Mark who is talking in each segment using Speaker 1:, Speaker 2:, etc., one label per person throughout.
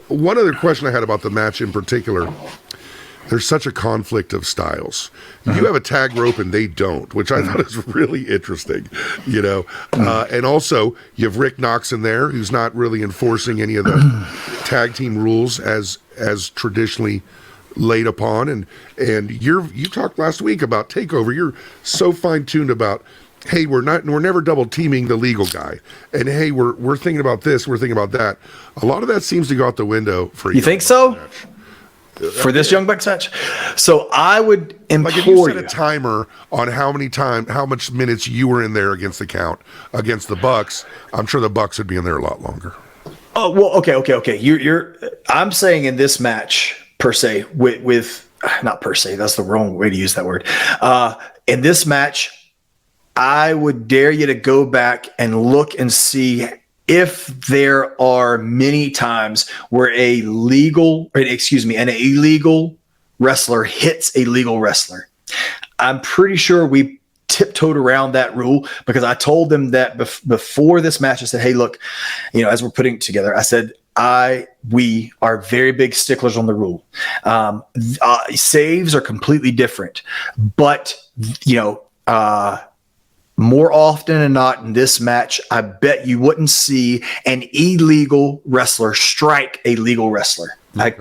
Speaker 1: one other question I had about the match in particular. There's such a conflict of styles. You have a tag rope and they don't, which I thought is really interesting, you know. And also, you have Rick Knox in there, who's not really enforcing any of the tag team rules as traditionally laid upon. And you talked last week about Takeover. You're so fine-tuned about, hey, we're never double teaming the legal guy, and hey, we're thinking about this, we're thinking about that. A lot of that seems to go out the window for
Speaker 2: you. Think so? Match. For this Young Bucks match? So I would implore
Speaker 1: like if you set a timer on how much minutes you were in there against the count against the Bucks, I'm sure the Bucks would be in there a lot longer.
Speaker 2: Oh, well, okay. I'm saying in this match per se with not per se, that's the wrong way to use that word. In this match, I would dare you to go back and look and see if there are many times where an illegal wrestler hits a legal wrestler. I'm pretty sure we tiptoed around that rule because I told them that before this match. I said, hey, look, as we're putting it together, I said, we are very big sticklers on the rule. Saves are completely different, but more often than not in this match, I bet you wouldn't see an illegal wrestler strike a legal wrestler. I'm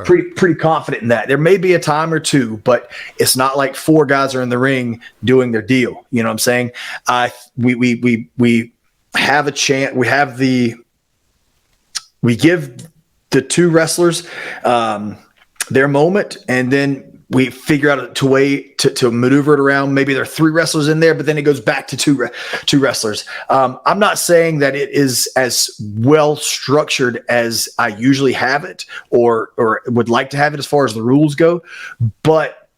Speaker 2: pretty confident in that. There may be a time or two, but it's not like four guys are in the ring doing their deal. You know what I'm saying? We have a chance. We give the two wrestlers their moment, and then we figure out a way to maneuver it around. Maybe there are three wrestlers in there, but then it goes back to two wrestlers. I'm not saying that it is as well structured as I usually have it or would like to have it as far as the rules go, but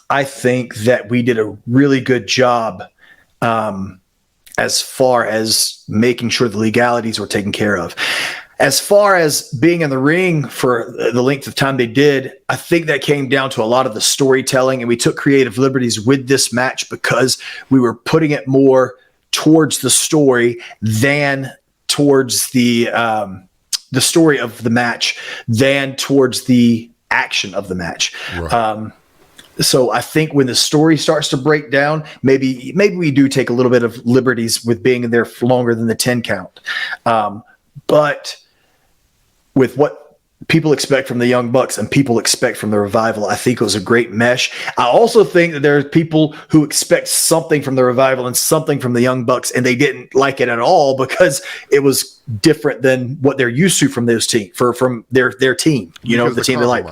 Speaker 2: I think that we did a really good job as far as making sure the legalities were taken care of. As far as being in the ring for the length of time they did, I think that came down to a lot of the storytelling, and we took creative liberties with this match because we were putting it more towards the story than towards the story of the match than towards the action of the match. Right. So I think when the story starts to break down, maybe we do take a little bit of liberties with being in there for longer than the 10 count. But with what people expect from the Young Bucks and people expect from the Revival, I think it was a great mesh. I also think that there are people who expect something from the Revival and something from the Young Bucks, and they didn't like it at all because it was different than what they're used to from those team from their team, the team they like.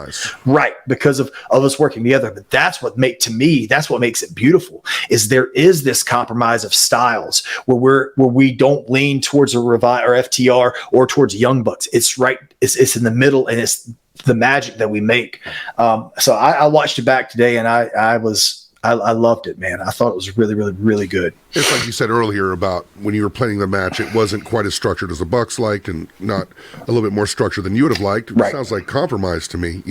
Speaker 2: Right, because of us working together. But that's what makes it beautiful, is there is this compromise of styles where we don't lean towards a Revival or FTR or towards Young Bucks. It's right, it's in the middle, and it's the magic that we make. So I watched it back today, and I loved it, man. I thought it was really, really, really good.
Speaker 1: It's like you said earlier about when you were planning the match, it wasn't quite as structured as the Bucks liked, and not a little bit more structured than you would have liked. It sounds like compromise to me.